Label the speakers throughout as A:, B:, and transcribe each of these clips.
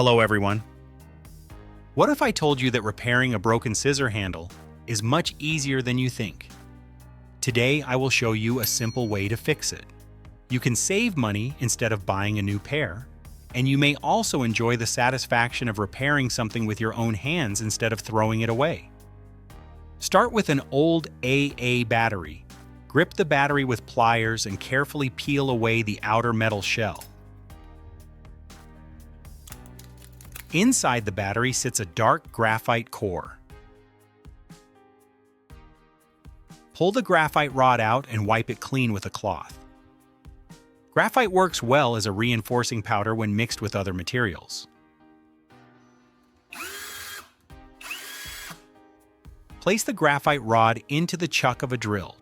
A: Hello everyone. What if I told you that repairing a broken scissor handle is much easier than you think? Today I will show you a simple way to fix it. You can save money instead of buying a new pair, and you may also enjoy the satisfaction of repairing something with your own hands instead of throwing it away. Start with an old AA battery. Grip the battery with pliers and carefully peel away the outer metal shell. Inside the battery sits a dark graphite core. Pull the graphite rod out and wipe it clean with a cloth. Graphite works well as a reinforcing powder when mixed with other materials. Place the graphite rod into the chuck of a drill.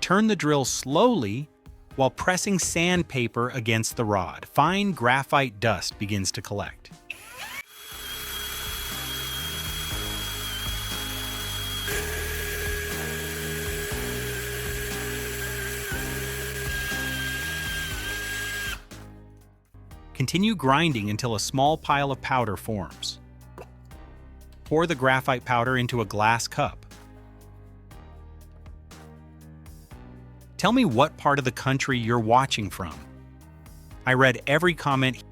A: Turn the drill slowly while pressing sandpaper against the rod. Fine graphite dust begins to collect. Continue grinding until a small pile of powder forms. Pour the graphite powder into a glass cup. Tell me what part of the country you're watching from. I read every comment.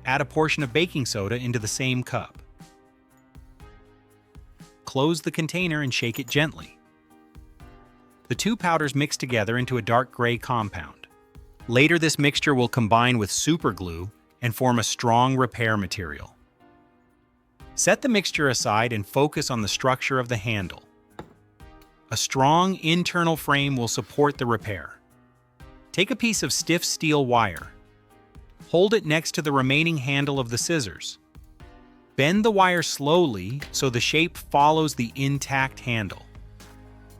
A: Add a portion of baking soda into the same cup. Close the container and shake it gently. The two powders mix together into a dark gray compound. Later, this mixture will combine with super glue and form a strong repair material. Set the mixture aside and focus on the structure of the handle. A strong internal frame will support the repair. Take a piece of stiff steel wire. Hold it next to the remaining handle of the scissors. Bend the wire slowly so the shape follows the intact handle.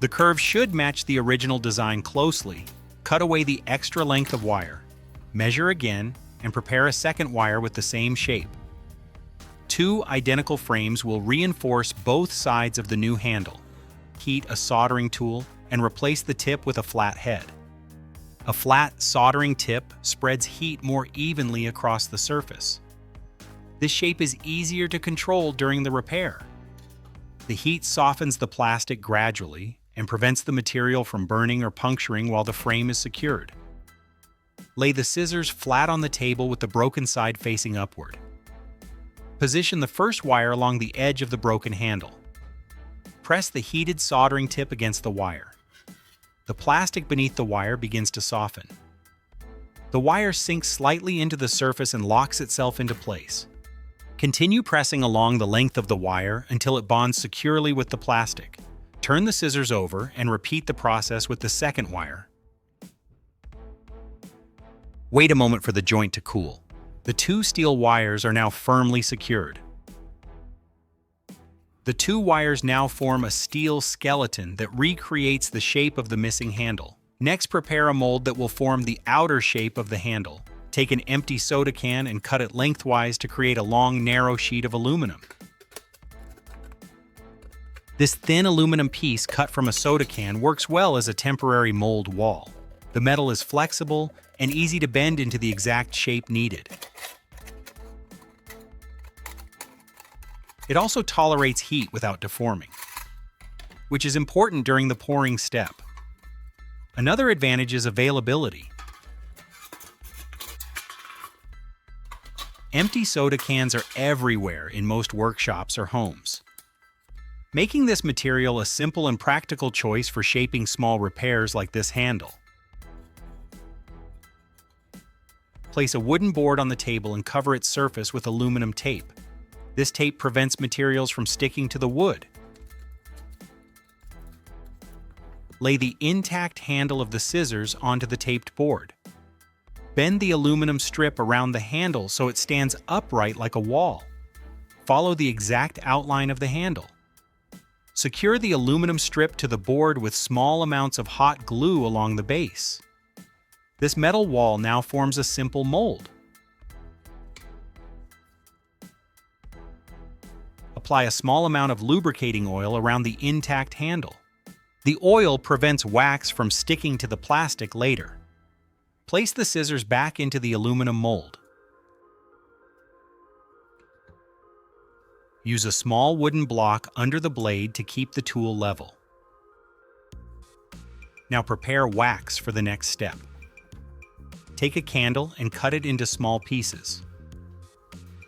A: The curve should match the original design closely. Cut away the extra length of wire. Measure again and prepare a second wire with the same shape. Two identical frames will reinforce both sides of the new handle. Heat a soldering tool and replace the tip with a flat head. A flat soldering tip spreads heat more evenly across the surface. This shape is easier to control during the repair. The heat softens the plastic gradually and prevents the material from burning or puncturing while the frame is secured. Lay the scissors flat on the table with the broken side facing upward. Position the first wire along the edge of the broken handle. Press the heated soldering tip against the wire. The plastic beneath the wire begins to soften. The wire sinks slightly into the surface and locks itself into place. Continue pressing along the length of the wire until it bonds securely with the plastic. Turn the scissors over and repeat the process with the second wire. Wait a moment for the joint to cool. The two steel wires are now firmly secured. The two wires now form a steel skeleton that recreates the shape of the missing handle. Next, prepare a mold that will form the outer shape of the handle. Take an empty soda can and cut it lengthwise to create a long, narrow sheet of aluminum. This thin aluminum piece cut from a soda can works well as a temporary mold wall. The metal is flexible and easy to bend into the exact shape needed. It also tolerates heat without deforming, which is important during the pouring step. Another advantage is availability. Empty soda cans are everywhere in most workshops or homes, making this material a simple and practical choice for shaping small repairs like this handle. Place a wooden board on the table and cover its surface with aluminum tape. This tape prevents materials from sticking to the wood. Lay the intact handle of the scissors onto the taped board. Bend the aluminum strip around the handle so it stands upright like a wall. Follow the exact outline of the handle. Secure the aluminum strip to the board with small amounts of hot glue along the base. This metal wall now forms a simple mold. Apply a small amount of lubricating oil around the intact handle. The oil prevents wax from sticking to the plastic later. Place the scissors back into the aluminum mold. Use a small wooden block under the blade to keep the tool level. Now prepare wax for the next step. Take a candle and cut it into small pieces.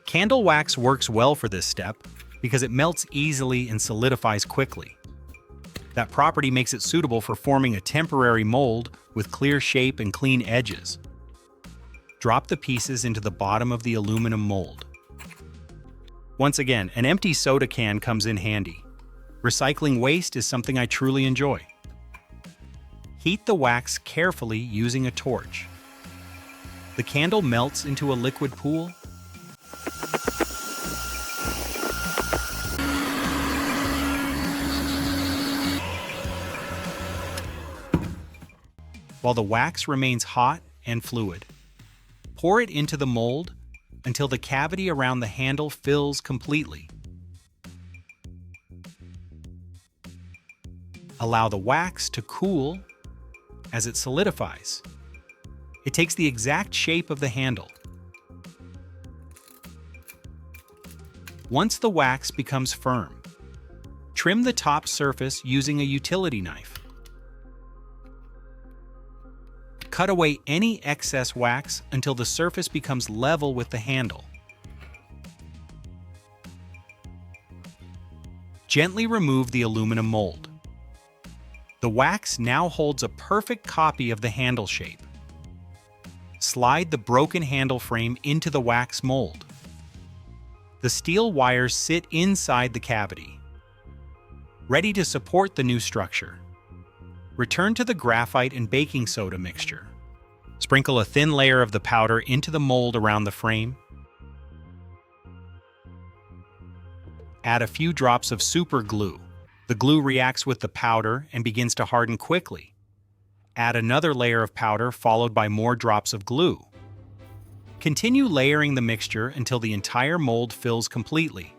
A: Candle wax works well for this step because it melts easily and solidifies quickly. That property makes it suitable for forming a temporary mold with clear shape and clean edges. Drop the pieces into the bottom of the aluminum mold. Once again, an empty soda can comes in handy. Recycling waste is something I truly enjoy. Heat the wax carefully using a torch. The candle melts into a liquid pool. While the wax remains hot and fluid, pour it into the mold until the cavity around the handle fills completely. Allow the wax to cool as it solidifies. It takes the exact shape of the handle. Once the wax becomes firm, trim the top surface using a utility knife. Cut away any excess wax until the surface becomes level with the handle. Gently remove the aluminum mold. The wax now holds a perfect copy of the handle shape. Slide the broken handle frame into the wax mold. The steel wires sit inside the cavity, ready to support the new structure. Return to the graphite and baking soda mixture. Sprinkle a thin layer of the powder into the mold around the frame. Add a few drops of super glue. The glue reacts with the powder and begins to harden quickly. Add another layer of powder followed by more drops of glue. Continue layering the mixture until the entire mold fills completely.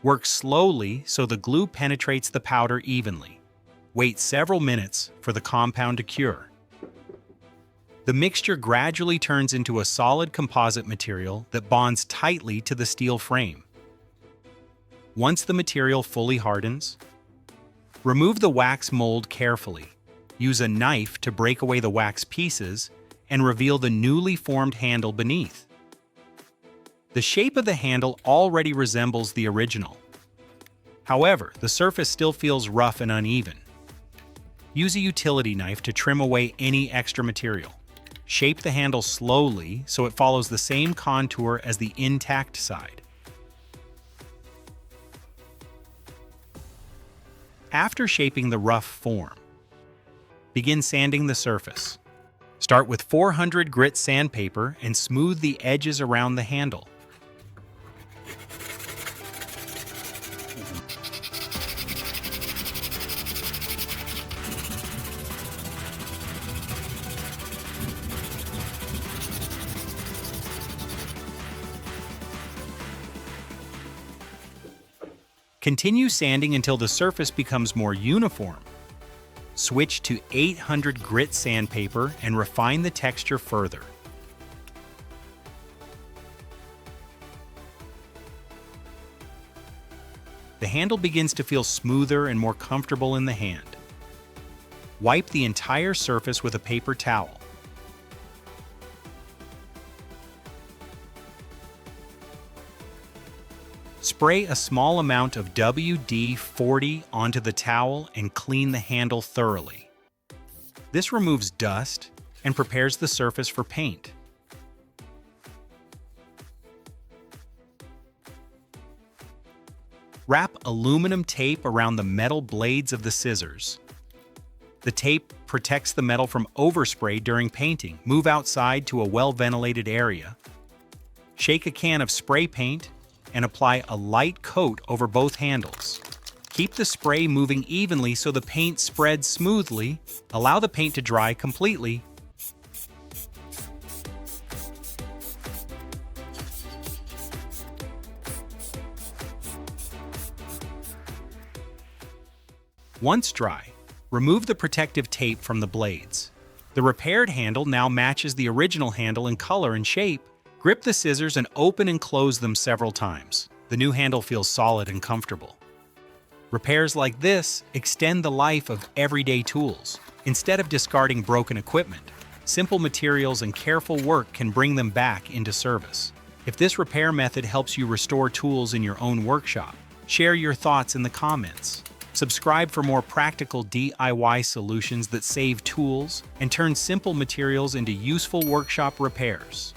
A: Work slowly so the glue penetrates the powder evenly. Wait several minutes for the compound to cure. The mixture gradually turns into a solid composite material that bonds tightly to the steel frame. Once the material fully hardens, remove the wax mold carefully. Use a knife to break away the wax pieces and reveal the newly formed handle beneath. The shape of the handle already resembles the original. However, the surface still feels rough and uneven. Use a utility knife to trim away any extra material. Shape the handle slowly so it follows the same contour as the intact side. After shaping the rough form, begin sanding the surface. Start with 400 grit sandpaper and smooth the edges around the handle. Continue sanding until the surface becomes more uniform. Switch to 800 grit sandpaper and refine the texture further. The handle begins to feel smoother and more comfortable in the hand. Wipe the entire surface with a paper towel. Spray a small amount of WD-40 onto the towel and clean the handle thoroughly. This removes dust and prepares the surface for paint. Wrap aluminum tape around the metal blades of the scissors. The tape protects the metal from overspray during painting. Move outside to a well-ventilated area. Shake a can of spray paint and apply a light coat over both handles. Keep the spray moving evenly so the paint spreads smoothly. Allow the paint to dry completely. Once dry, remove the protective tape from the blades. The repaired handle now matches the original handle in color and shape. Grip the scissors and open and close them several times. The new handle feels solid and comfortable. Repairs like this extend the life of everyday tools. Instead of discarding broken equipment, simple materials and careful work can bring them back into service. If this repair method helps you restore tools in your own workshop, share your thoughts in the comments. Subscribe for more practical DIY solutions that save tools and turn simple materials into useful workshop repairs.